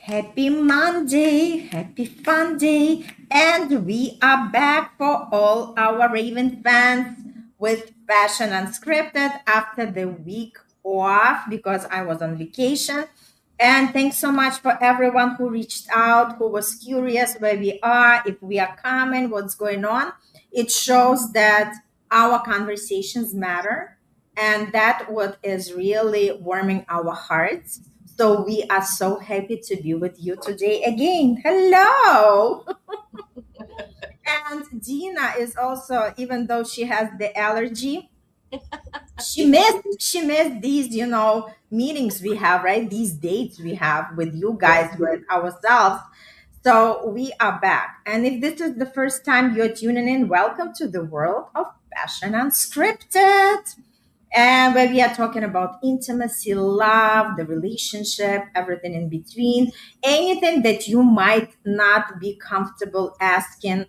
Happy Monday, happy fun day, and we are back for all our Raven fans with Fashion Unscripted after the week off because I was on vacation. And thanks so much for everyone who reached out, who was curious where we are, if we are coming, what's going on. It shows that our conversations matter and that what is really warming our hearts. So we are so happy to be with you today again. Hello. And Dina is also, even though she has the allergy, she missed these, meetings we have, right? These dates we have with you guys, with ourselves. So we are back. And if this is the first time you're tuning in, welcome to the world of Fashion Unscripted. And where we are talking about intimacy, love, the relationship, everything in between, anything that you might not be comfortable asking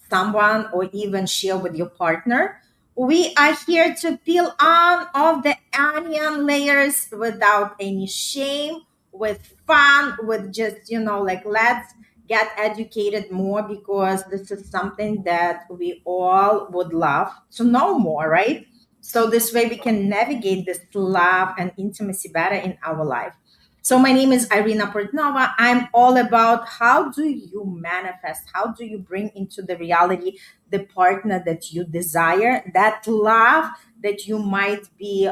someone or even share with your partner. We are here to peel on all the onion layers without any shame, with fun, with just, like let's get educated more because this is something that we all would love to know more, right? So this way we can navigate this love and intimacy better in our life. So my name is Irina Portnova. I'm all about how do you manifest, how do you bring into the reality the partner that you desire, that love that you might be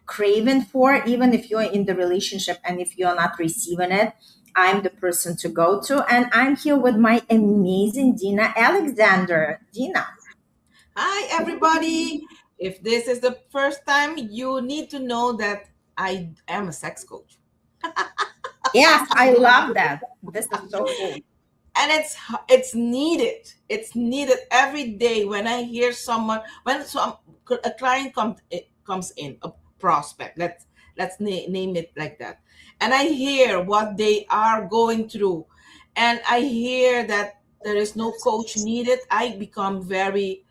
craving for, even if you're in the relationship and if you're not receiving it. I'm the person to go to, and I'm here with my amazing Dina Alexander. Dina. Hi, everybody. If this is the first time, you need to know that I am a sex coach. Yes, I love that. This is so cool. And it's needed. It's needed every day when I hear someone when a client comes in, a prospect. Let's name it like that. And I hear what they are going through, and I hear that there is no coach needed. I become very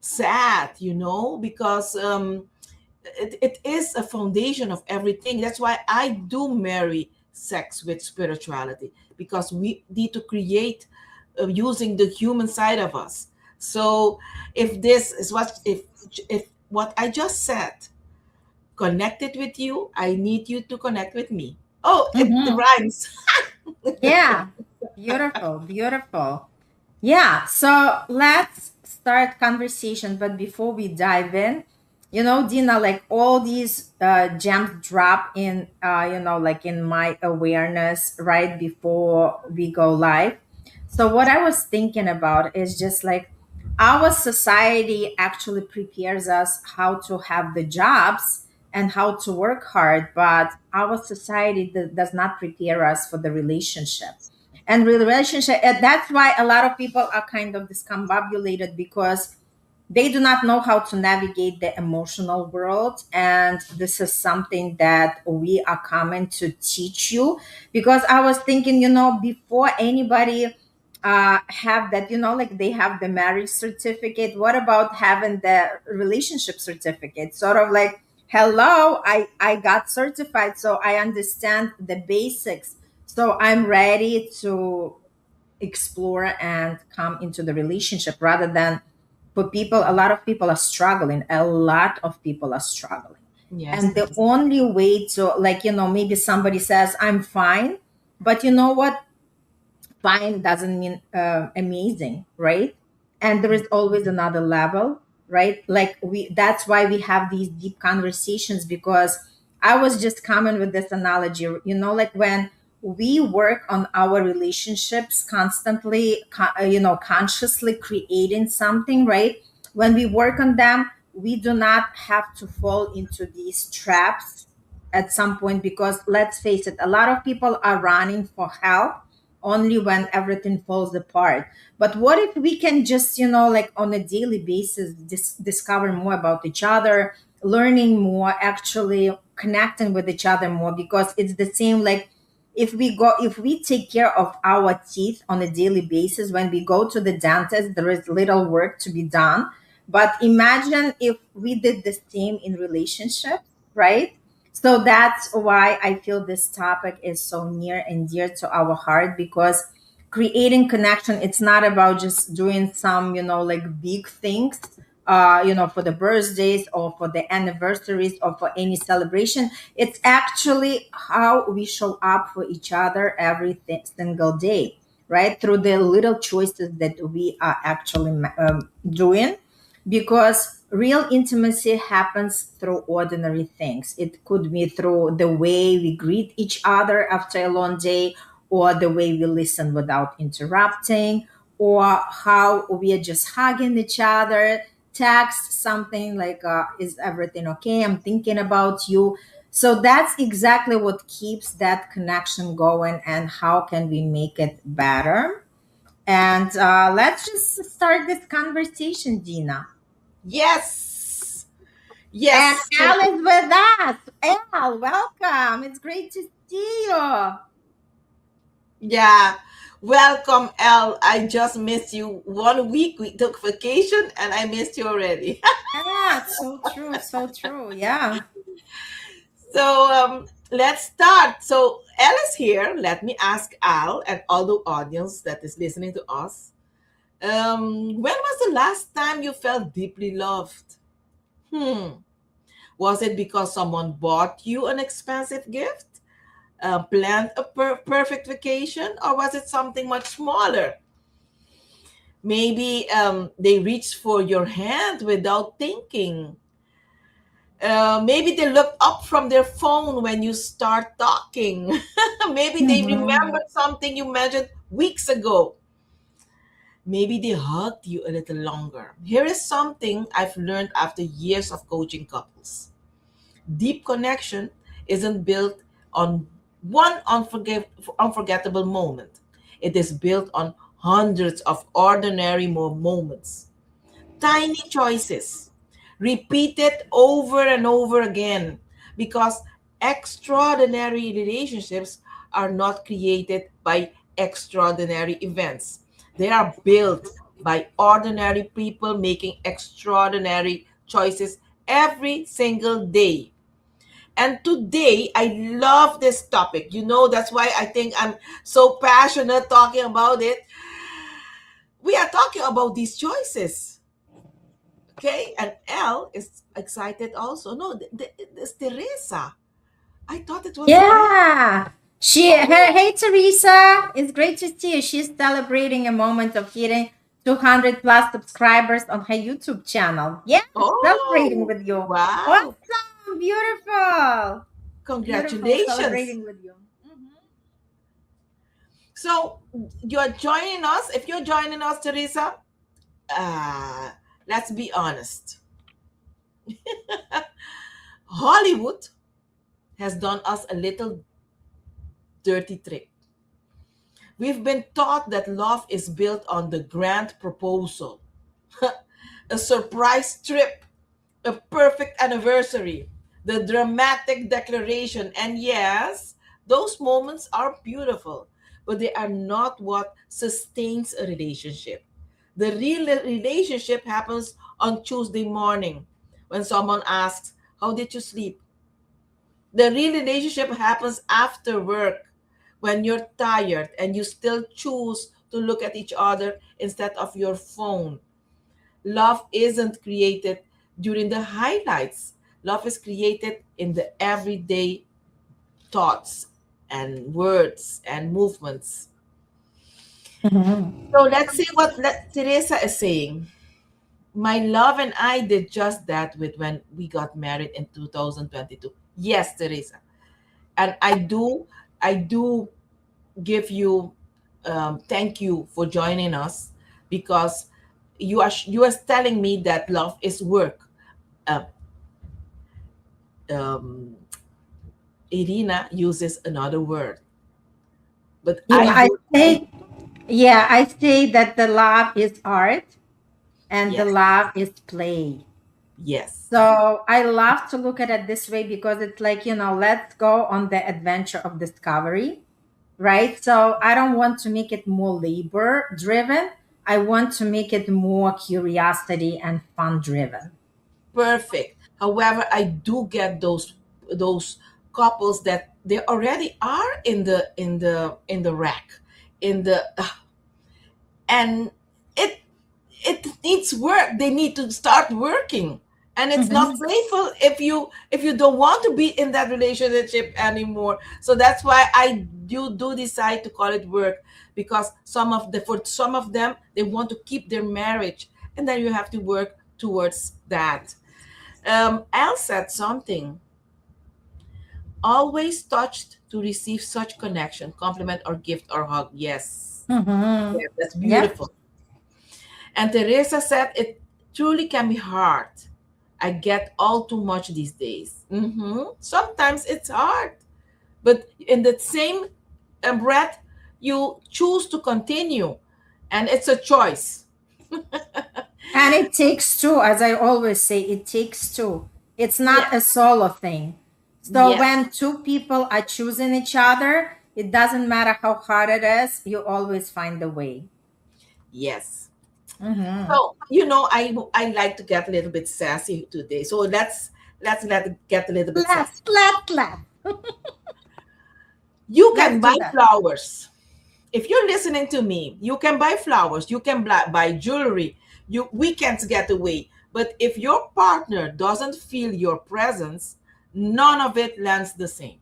sad, because it is a foundation of everything. That's why I do marry sex with spirituality, because we need to create using the human side of us. So if this is if what I just said connected with you, I need you to connect with me. Oh, it Mhm. rhymes. Yeah, beautiful, beautiful. Yeah, so let's start conversation. But before we dive in, Dina, like all these gems drop in, like in my awareness right before we go live. So what I was thinking about is just like our society actually prepares us how to have the jobs and how to work hard, but our society does not prepare us for the relationship and relationship. That's why a lot of people are kind of discombobulated because they do not know how to navigate the emotional world, and this is something that we are coming to teach you. Because I was thinking, before anybody have that, like they have the marriage certificate, what about having the relationship certificate? Sort of like, hello, I got certified, so I understand the basics, so I'm ready to explore and come into the relationship. Rather than for people, a lot of people are struggling, a lot of people are struggling, Yes, and the only way to, like, maybe somebody says I'm fine, but you know what, fine doesn't mean amazing, right? And there is always another level, right? Like we that's why we have these deep conversations, because I was just coming with this analogy, like when we work on our relationships constantly, consciously creating something, right? When we work on them, we do not have to fall into these traps at some point, because let's face it, a lot of people are running for help only when everything falls apart. But what if we can just, like on a daily basis, discover more about each other, learning more, actually connecting with each other more? Because it's the same, like if we take care of our teeth on a daily basis, when we go to the dentist, there is little work to be done. But imagine if we did the same in relationships, right? So that's why I feel this topic is so near and dear to our heart, because creating connection, it's not about just doing some, like big things, for the birthdays or for the anniversaries or for any celebration. It's actually how we show up for each other every single day, right? Through the little choices that we are actually doing, because real intimacy happens through ordinary things. It could be through the way we greet each other after a long day, or the way we listen without interrupting, or how we are just hugging each other, text something like, is everything okay? I'm thinking about you. So that's exactly what keeps that connection going, and how can we make it better? And let's just start this conversation, Dina. Yes. And Yes. Al is with us. Al, welcome. It's great to see you. Yeah. Welcome, Elle. I just missed you. 1 week we took vacation and I missed you already. Yeah, so true, so true. Yeah. So let's start. So Elle is here. Let me ask Al and all the audience that is listening to us. When was the last time you felt deeply loved? Hmm. Was it because someone bought you an expensive gift? Planned a perfect vacation? Or was it something much smaller? Maybe they reached for your hand without thinking. Maybe they looked up from their phone when you start talking. Maybe they Mhm. remembered something you mentioned weeks ago. Maybe they hugged you a little longer. Here is something I've learned after years of coaching couples. Deep connection isn't built on one unforgettable moment. It is built on hundreds of ordinary moments, tiny choices, repeated over and over again, because extraordinary relationships are not created by extraordinary events. They are built by ordinary people making extraordinary choices every single day. And today, I love this topic. That's why I think I'm so passionate talking about it. We are talking about these choices. Okay, and Elle is excited also. No, it's Teresa. I thought it was Elle. Yeah. Oh, Hey, Teresa. It's great to see you. She's celebrating a moment of hitting 200 plus subscribers on her YouTube channel. Yeah, celebrating oh, with you. wow. Awesome. Beautiful. Beautiful. Congratulations. Celebrating with you. Mhm. So, you're joining us. If you're joining us, Teresa, uh, let's be honest. Hollywood has done us a little dirty trick. We've been taught that love is built on the grand proposal, a surprise trip, a perfect anniversary, the dramatic declaration. And yes, those moments are beautiful, but they are not what sustains a relationship. The real relationship happens on Tuesday morning when someone asks, "How did you sleep?" The real relationship happens after work when you're tired and you still choose to look at each other instead of your phone. Love isn't created during the highlights. Love is created in the everyday thoughts and words and movements. Mhm. So let's see what Teresa is saying. My love and I did just that with when we got married in 2022. Yes, Teresa. And I do give you thank you for joining us, because you are telling me that love is work. Uh, um, Irina uses another word, but Yeah, I use I say that the love is art and the yes, love is play. yes, So I love to look at it this way, because it's like, let's go on the adventure of discovery, right? So I don't want to make it more labor driven. I want to make it more curiosity and fun driven. perfect. However, I do get those couples that they already are in the wreck, in the and it it needs work. They need to start working, and it's not Mm-hmm. playful if you don't want to be in that relationship anymore. So that's why I do decide to call it work, because for some of them, they want to keep their marriage, and then you have to work towards that. Al said something: always touched to receive such connection, compliment or gift or hug. Yes, Mm-hmm. yes, that's Yep. beautiful. And Teresa said, it truly can be hard. I get all too much these days. Sometimes it's hard. But in the same breath, you choose to continue. And it's a choice. And it takes two, as I always say, it takes two. It's not a Yes. solo thing. So Yes. when two people are choosing each other, it doesn't matter how hard it is, you always find a way. Yes. Mm-hmm. So, I like to get a little bit sassy today. So let's get a little bit Clap, sassy. clap, clap. You Let's can do buy that. flowers. If you're listening to me, you can buy flowers, you can buy jewelry, you weekends get away. But if your partner doesn't feel your presence, none of it lands the same.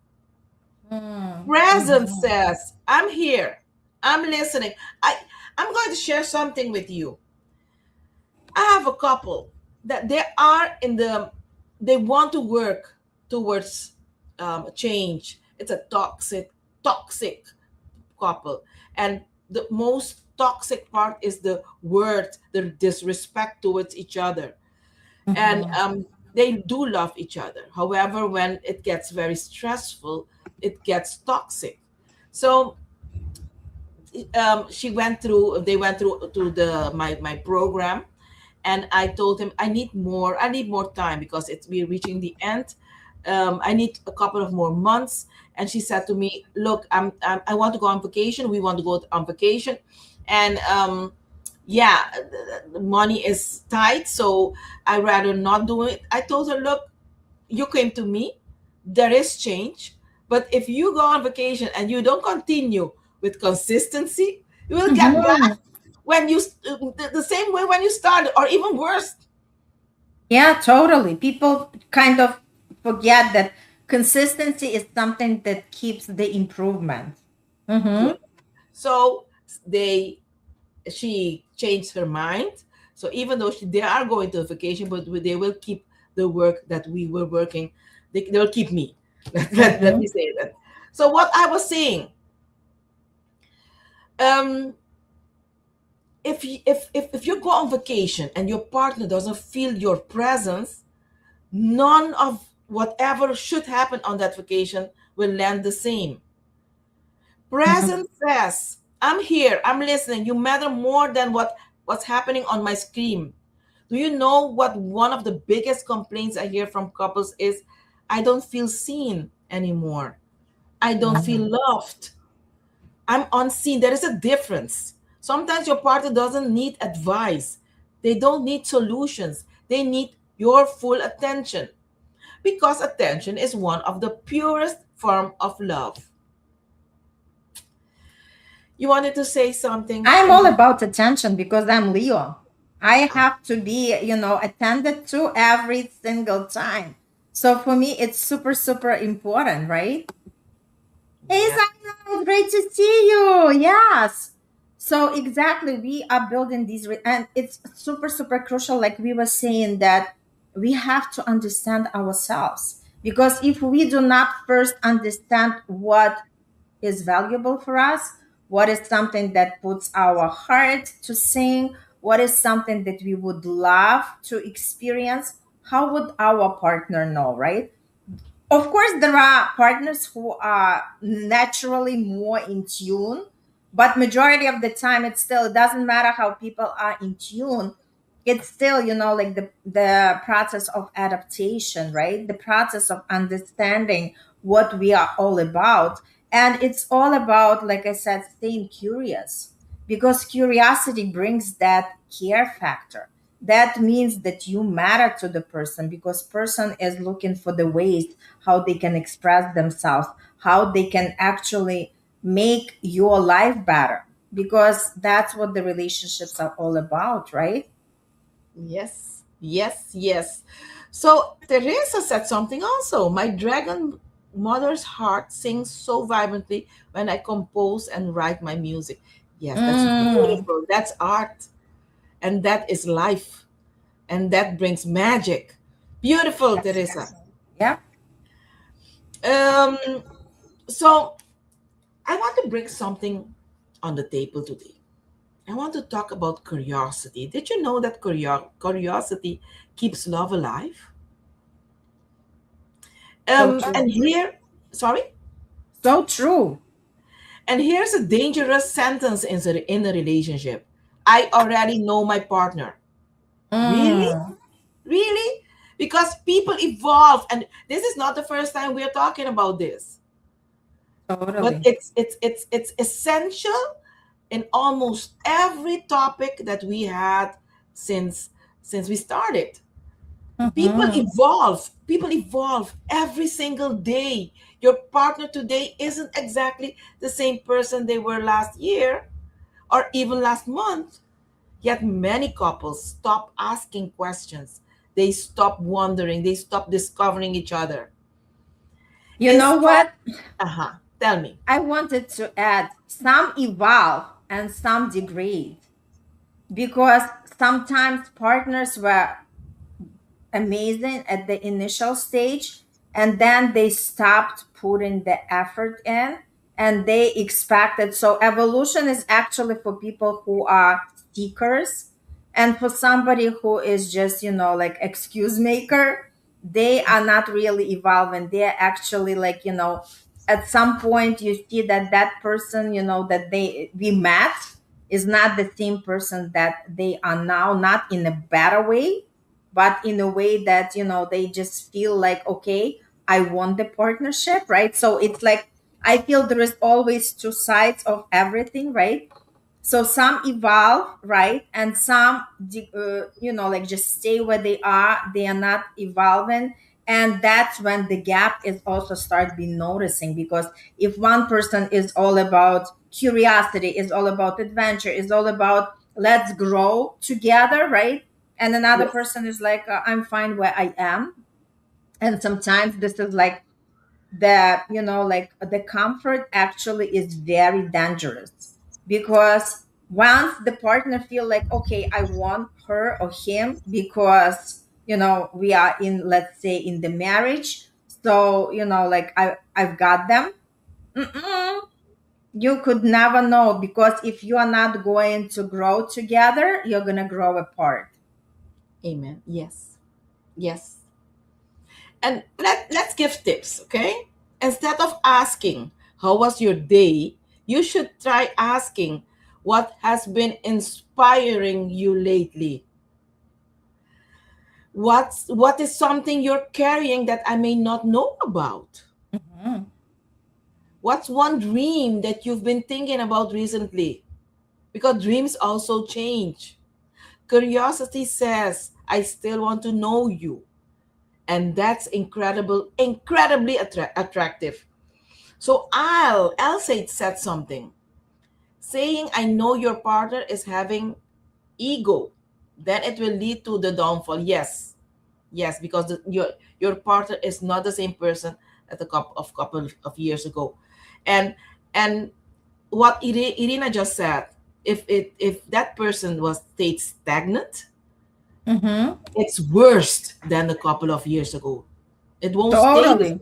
Presence Mm-hmm. says, I'm here, I'm listening. I'm going to share something with you. I have a couple that they want to work towards change. It's a toxic couple. And the most toxic part is the word, the disrespect towards each other. And Mm-hmm. they do love each other. However, when it gets very stressful, it gets toxic. So they went through to my program, and I told him I need more time, because we're reaching the end. I need a couple of more months. And she said to me, look, I want to go on vacation, we want to go on vacation. And yeah, the money is tight, so I rather not do it. I told her, look, you came to me, there is change. But if you go on vacation and you don't continue with consistency, you will get Mm-hmm. back the same way when you started, or even worse. Yeah, totally. People kind of forget that consistency is something that keeps the improvement. Mm-hmm. Good. So they she changed her mind. So even though they are going to a vacation, but they will keep the work that we were working. They'll keep me. Let Mm-hmm. me say that. So what I was saying, um, if you go on vacation and your partner doesn't feel your presence, none of whatever should happen on that vacation will land the same. Mm-hmm. Presence says, I'm here, I'm listening. You matter more than what's happening on my screen. Do you know what one of the biggest complaints I hear from couples is? I don't feel seen anymore. I don't feel Mm-hmm. loved. I'm unseen. There is a difference. Sometimes your partner doesn't need advice. They don't need solutions. They need your full attention, because attention is one of the purest form of love. You wanted to say something? I'm all about attention because I'm Leo. I have to be, attended to every single time. So for me, it's super, super important, right? Hey, Yes. Zaina, great to see you. Yes. So exactly, we are building these, and it's super, super crucial. Like we were saying, that we have to understand ourselves, because if we do not first understand what is valuable for us, what is something that puts our heart to sing, what is something that we would love to experience, how would our partner know, right? Of course, there are partners who are naturally more in tune, but majority of the time, it doesn't matter how people are in tune. It's still, like the process of adaptation, right? The process of understanding what we are all about. And it's all about, like I said, staying curious, because curiosity brings that care factor. that means that you matter to the person, because person is looking for the ways how they can express themselves, how they can actually make your life better, because that's what the relationships are all about, right? Yes, yes, yes. So Teresa said something also. My dragon mother's heart sings so vibrantly when I compose and write my music. Yes, that's Mm, beautiful. That's art. And that is life. And that brings magic. Beautiful, yes. Teresa. Yeah. Um, so I want to bring something on the table today. I want to talk about curiosity. Did you know that curiosity keeps love alive? So true. And here, sorry, So true. and here's a dangerous sentence in a relationship. I already know my partner. Really? Mm, Really? Because people evolve, and this is not the first time we're talking about this. But totally. it's essential in almost every topic that we had since since we started. Mhm. People evolve every single day. Your partner today isn't exactly the same person they were last year or even last month. Yet many couples stop asking questions. They stop wondering, they stop discovering each other. You know Instead, what? tell me. I wanted to add some evolve and some degrade, because sometimes partners were amazing at the initial stage, and then they stopped putting the effort in, and they expected. So evolution is actually for people who are seekers, and for somebody who is just, like, excuse maker, they are not really evolving. They're actually, like, at some point you see that that person, that we met, is not the same person that they are now, not in a better way, but in a way that, they just feel like, okay, I want the partnership, right? So it's like, I feel there is always two sides of everything, right? So some evolve, right? And some like, just stay where they are. They are not evolving. And that's when the gap is also start being noticing, because if one person is all about curiosity, is all about adventure, is all about let's grow together, right? And another Yes. person is like, I'm fine where I am. And sometimes this is like, that, like, the comfort actually is very dangerous, because once the partner feel like, okay, I want her or him, because, we are in, let's say, in the marriage, so, like, I've got them. Mm-mm. You could never know, because if you are not going to grow together, you're going to grow apart. Amen. Yes. Yes. And let's give tips, okay? Instead of asking, how was your day? You should try asking, what has been inspiring you lately? What is something you're carrying that I may not know about? Mhm. What's one dream that you've been thinking about recently? Because dreams also change. Curiosity says, I still want to know you. And that's incredibly attractive. So I'll said something. Saying I know your partner is having ego, then it will lead to the downfall. Yes, yes, because your partner is not the same person at a couple of years ago, and and what Irina just said, if that person was stayed stagnant, Mhm. it's worse than a couple of years ago. It won't stay the Totally. same.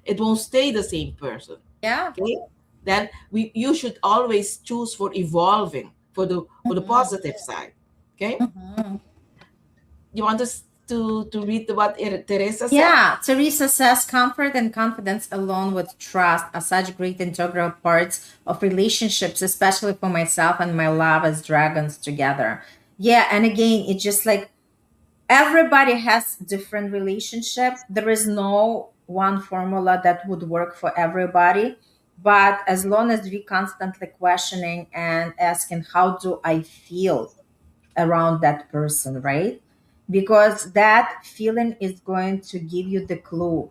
It won't stay the same person. Yeah. Okay, then we you should always choose for evolving for the Mhm. positive side. Okay, Mhm. you want us to read what Teresa said? Yeah, Teresa says comfort and confidence along with trust are such great integral parts of relationships, especially for myself and my love as dragons together. Yeah, and again, it's just like everybody has different relationship. There is no one formula that would work for everybody. But as long as we constantly questioning and asking, how do I feel? around that person, right? Because that feeling is going to give you the clue.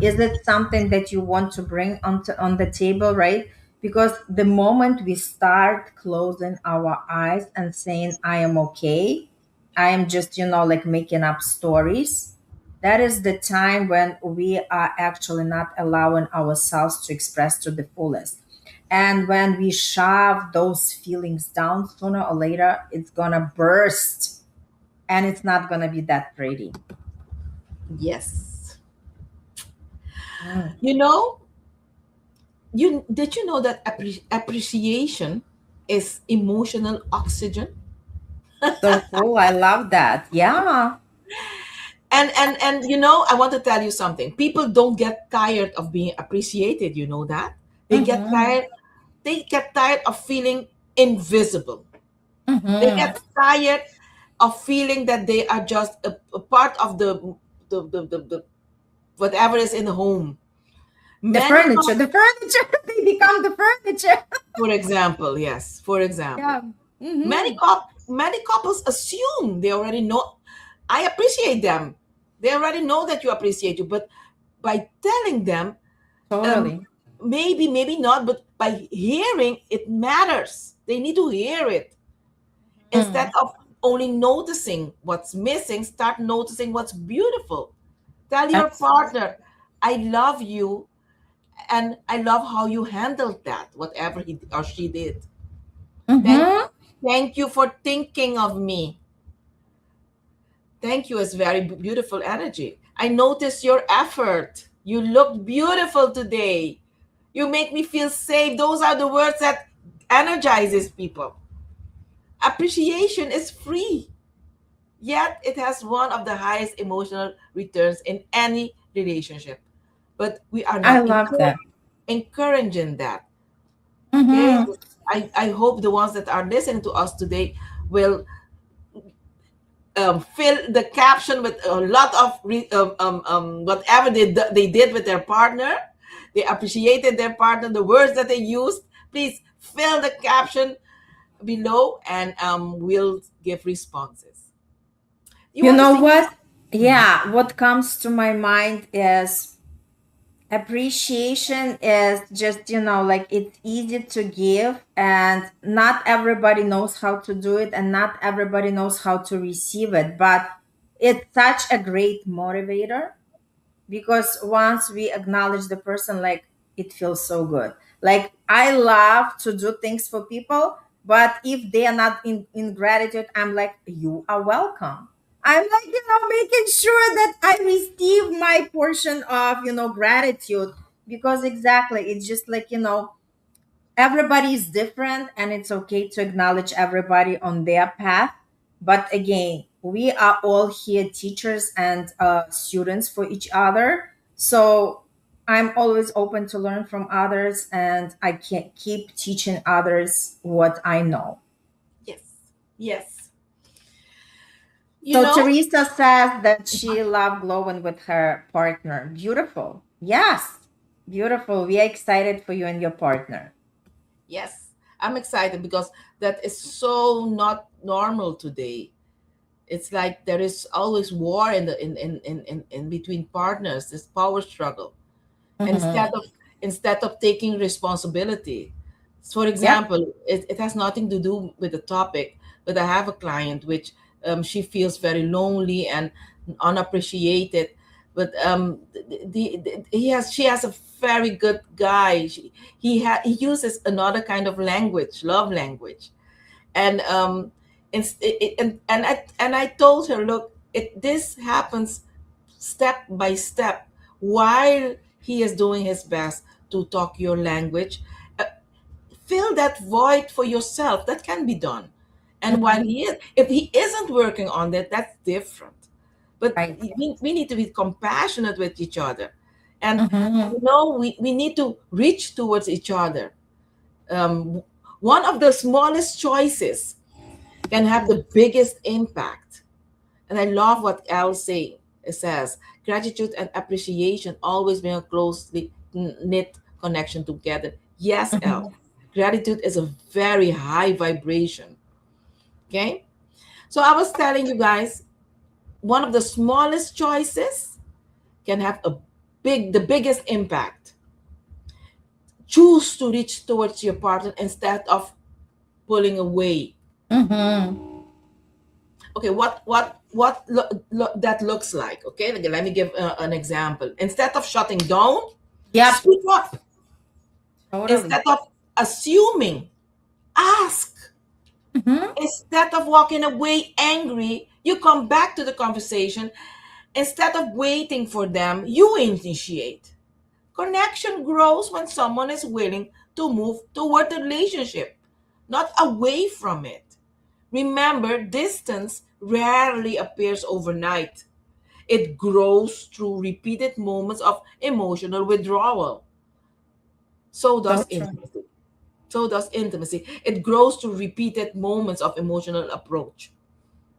Is it something that you want to bring on the table, right? Because the moment we start closing our eyes and saying, I am okay, I am just, like making up stories, that is the time when we are actually not allowing ourselves to express to the fullest. And when we shove those feelings down, sooner or later, it's gonna burst and it's not gonna be that pretty. Yes. Mm. You know, you did you know that appreciation is emotional oxygen? So cool. I love that. Yeah. And you know, I want to tell you something. People don't get tired of being appreciated, you know that? They get Mm-hmm. tired they get tired of feeling invisible. They Mm-hmm. get tired of feeling that they are just a part of the whatever is in the home. The Many furniture, the furniture, they become the furniture. For example, yes, for example, Yeah. Mm-hmm. many couples assume they already know. I appreciate them. They already know that you appreciate you, but by telling them, um, Totally. maybe not, but by hearing it matters. They need to hear it instead Mm. of only noticing what's missing. Start noticing what's beautiful. Tell your That's partner, "I love you, and I love how you handled that, whatever he or she did. Thank mm-hmm. thank you for thinking of me. Thank you is very beautiful energy. I notice your effort. You look beautiful today. You make me feel safe." Those are the words that energizes people. Appreciation is free, yet it has one of the highest emotional returns in any relationship. But we are I not love that. encouraging that. Okay? Mm-hmm. I hope the ones that are listening to us today will fill the caption with a lot of whatever they did with their partner. They appreciated their partner, the words that they used. Please fill the caption below, and we'll give responses. You You want to know say? what? Mhm. Yeah, what comes to my mind is appreciation is just, like it's easy to give, and not everybody knows how to do it, and not everybody knows how to receive it. But it's such a great motivator, because once we acknowledge the person, like, it feels so good. Like, I love to do things for people, but if they are not in gratitude, I'm like, you are welcome. I'm like, making sure that I receive my portion of, gratitude. Because exactly, it's just like, everybody is different, and it's okay to acknowledge everybody on their path. But again, we are all here teachers and students for each other. So I'm always open to learn from others, and I can keep teaching others what I know. Yes, yes. You So know, Teresa says that she loved glowing with her partner. Beautiful. Yes, beautiful. We are excited for you and your partner. yes, I'm excited because that is so not normal today. It's like there is always war in between partners. This power struggle instead Mhm. of taking responsibility. For Yep. example, it has nothing to do with the topic, but I have a client which she feels very lonely and unappreciated. But she has a very good guy. He uses another kind of language, love language, and and I told her, look, this happens step by step while he is doing his best to talk your language. uh, Fill that void for yourself. That can be done. And while Mhm. he is, if he isn't working on that, that's different. But Right. we need to be compassionate with each other, and Mhm. we need to reach towards each other. um, One of the smallest choices can have the biggest impact. And I love what Al say. It says gratitude and appreciation always bring a closely knit connection together. Yes, Al. Mhm. Gratitude is a very high vibration. Okay. So I was telling you guys, one of the smallest choices can have the biggest impact. Choose to reach towards your partner instead of pulling away. Mm-hmm. Okay, that looks like? Okay, let me give an example. Instead of shutting down, Yep. speak up. Totally. Instead of assuming, ask. Mm-hmm. Instead of walking away angry, you come back to the conversation. Instead of waiting for them, you initiate. Connection grows when someone is willing to move toward the relationship, not away from it. Remember, distance rarely appears overnight. It grows through repeated moments of emotional withdrawal. So So does true. intimacy. So does intimacy. It grows through repeated moments of emotional approach.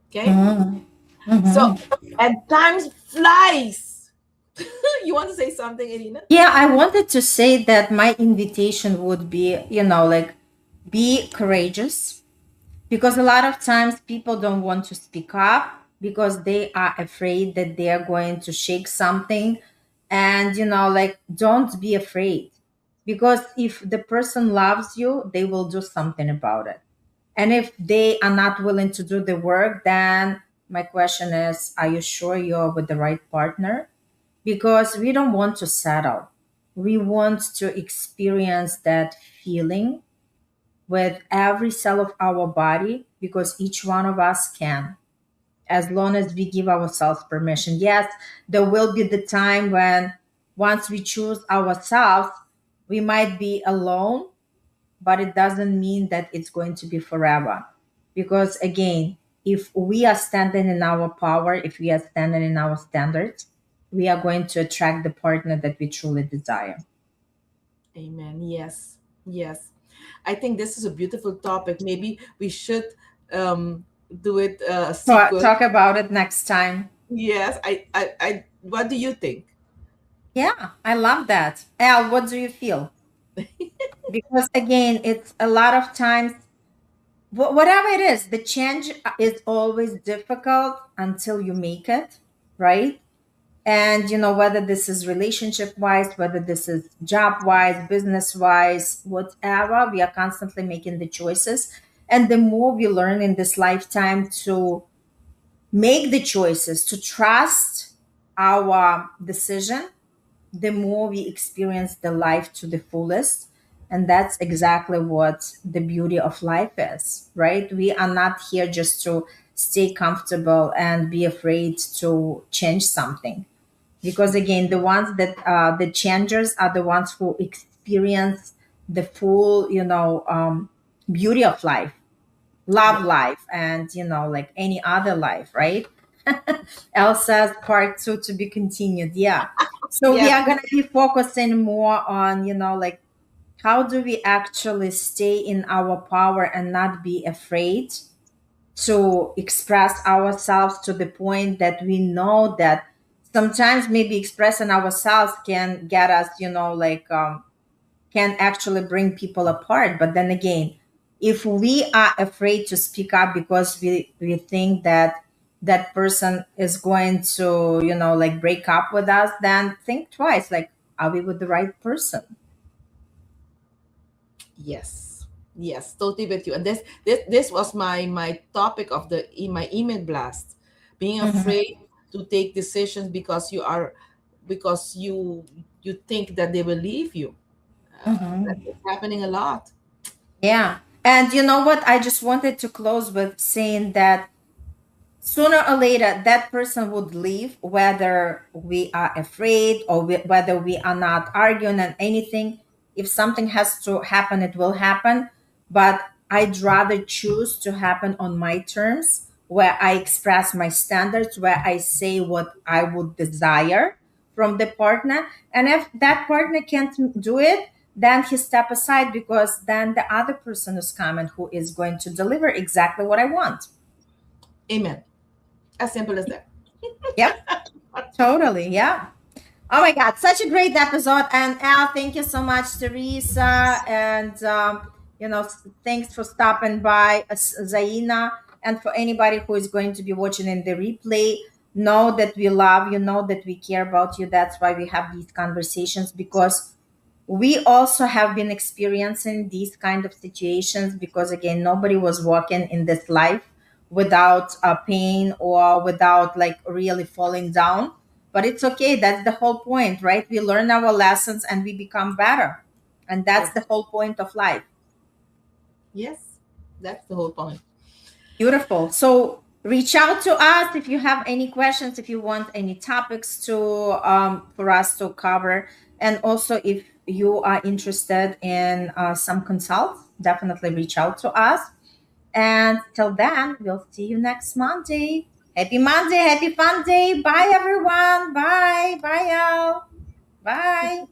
Okay? Mm-hmm. So, Mm-hmm. and time flies. You want to say something, Irina? Yeah, I wanted to say that my invitation would be, like, be courageous, because a lot of times people don't want to speak up because they are afraid that they are going to shake something. And, like, don't be afraid, because if the person loves you, they will do something about it. And if they are not willing to do the work, then my question is, are you sure you're with the right partner? Because we don't want to settle. We want to experience that feeling with every cell of our body, because each one of us can, as long as we give ourselves permission. Yes, there will be the time when, once we choose ourselves, we might be alone, but it doesn't mean that it's going to be forever. Because again, if we are standing in our power, if we are standing in our standards, we are going to attract the partner that we truly desire. Amen. Yes. Yes. I think this is a beautiful topic. Maybe we should um, do it a sequel. Talk about it next time. Yes. What do you think? Yeah, I love that. Al, what do you feel? Because again, it's a lot of times, whatever it is, the change is always difficult until you make it, right? And whether this is relationship wise, whether this is job wise, business wise, whatever, we are constantly making the choices. And the more we learn in this lifetime to make the choices, to trust our decision, the more we experience the life to the fullest. And that's exactly what the beauty of life is, right? We are not here just to stay comfortable and be afraid to change something. Because again, the ones that the changers are the ones who experience the full, beauty of life, love Yes. life, and like any other life, right? Elsa's part two to be continued. Yeah. So we Yes. are going to be focusing more on, like, how do we actually stay in our power and not be afraid to express ourselves, to the point that we know that sometimes maybe expressing ourselves can get us, like, can actually bring people apart. But then again, if we are afraid to speak up because we think that that person is going to, like, break up with us, then think twice, like, are we with the right person? Yes. Yes. Totally with you. And this was my topic of my email blast. Being Mhm. afraid to take decisions because you think that they will leave you. That Mhm. is happening a lot. Yeah. And you know what? I just wanted to close with saying that sooner or later that person would leave, whether we are afraid or whether we are not arguing and anything. If something has to happen, it will happen. But I'd rather choose to happen on my terms, where I express my standards, where I say what I would desire from the partner. And if that partner can't do it, then he step aside, because then the other person is coming who is going to deliver exactly what I want. Amen. As simple as that. Yep. Totally. Yeah. Oh my God. Such a great episode. And Al, thank you so much, Teresa. And, thanks for stopping by, Zaina. And for anybody who is going to be watching in the replay, know that we love you, know that we care about you. That's why we have these conversations, because we also have been experiencing these kind of situations, because again, nobody was walking in this life without pain or without like really falling down. But it's okay, that's the whole point, right? We learn our lessons and we become better, and that's Yes. the whole point of life. Yes. That's the whole point. Beautiful. So reach out to us if you have any questions, if you want any topics to for us to cover, and also if you are interested in some consults, definitely reach out to us. And till then, we'll see you next Monday. Happy Monday, happy fun day. Bye everyone. Bye. Bye y'all. Bye.